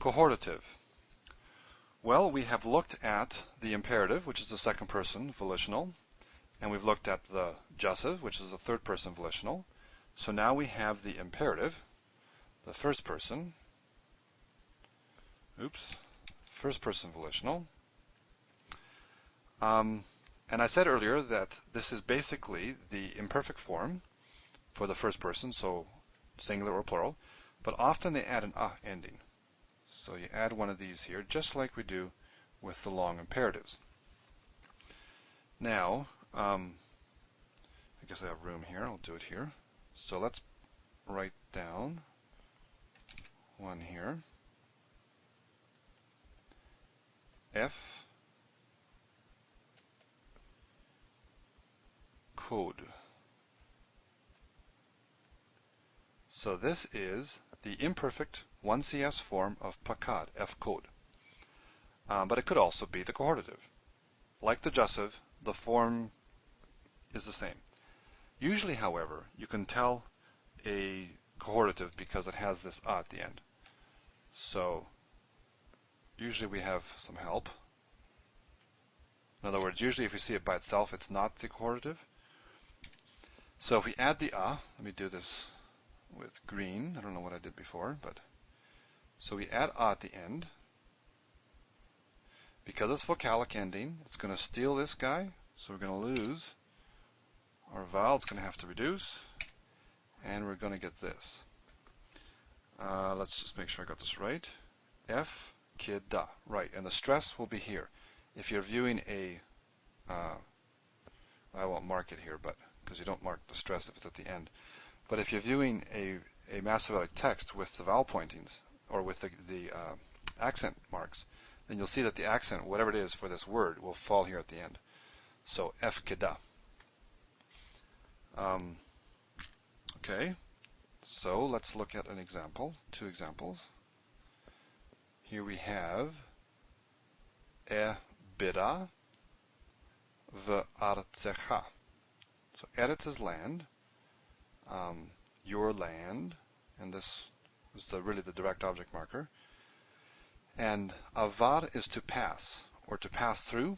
Cohortative. Well, we have looked at the imperative, which is the second person volitional, and we've looked at the jussive, which is the third person volitional. So now we have the imperative, the first person volitional. And I said earlier that this is basically the imperfect form for the first person, so singular or plural, but often they add an ending. So you add one of these here, just like we do with the long imperatives. Now, I guess I have room here. I'll do it here. So let's write down one here. F code. So this is the imperfect 1CS form of pakad, F code. But it could also be the cohortative. Like the jussive, the form is the same. Usually, however, you can tell a cohortative because it has this at the end. So usually we have some help. In other words, usually if you see it by itself, it's not the cohortative. So if we add the let me do this with green. I don't know what I did before, but so we add at the end. Because it's vocalic ending, it's going to steal this guy, so we're going to lose our vowel. It's going to have to reduce, and we're going to get this. Let's just make sure I got this right. F kida, right, and the stress will be here. If you're viewing a, I won't mark it here, but because you don't mark the stress if it's at the end. But if you're viewing a massive text with the vowel pointings or with the accent marks, then you'll see that the accent, whatever it is for this word, will fall here at the end. So F kida. Okay, so let's look at an example, two examples. Here we have bida v arcecha. So Eretz is land, your land, and this is really the direct object marker. And avar is to pass, or to pass through.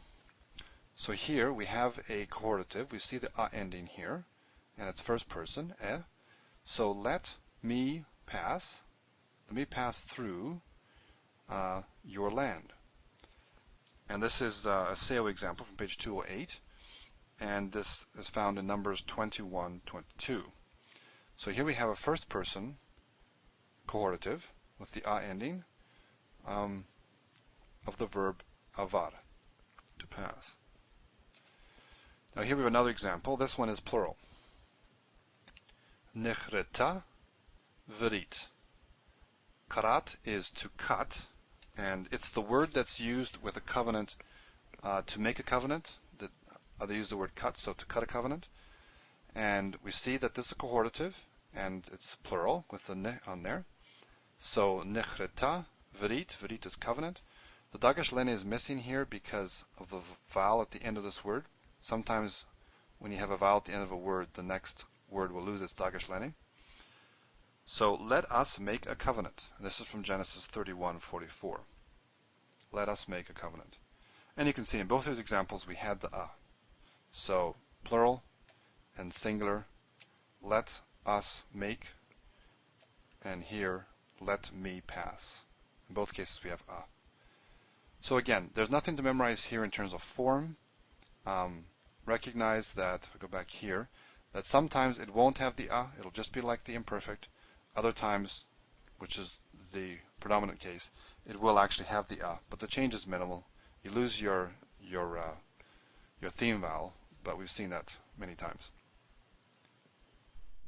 So here we have a cohortative. We see the ending here, and it's first person, So let me pass through your land. And this is a SEO example from page 208, and this is found in Numbers 21:22. So here we have a first person cohortative with the ending of the verb avar, to pass. Now here we have another example. This one is plural. Nechreta vrit. Karat is to cut, and it's the word that's used with a covenant to make a covenant. They use the word cut, so to cut a covenant. And we see that this is a cohortative, and it's plural with the ne on there. So nechreta vrit. Vrit is covenant. The dagash lene is missing here because of the vowel at the end of this word. Sometimes when you have a vowel at the end of a word, the next word will lose its dagash lene. So let us make a covenant. This is from Genesis 31:44. Let us make a covenant. And you can see in both these examples we had the So plural and singular, let us make, and here let me pass. In both cases we have So again, there's nothing to memorize here in terms of form. Recognize that, if I go back here, that sometimes it won't have the it'll just be like the imperfect. Other times, which is the predominant case, it will actually have the but the change is minimal. You lose your theme vowel, but we've seen that many times.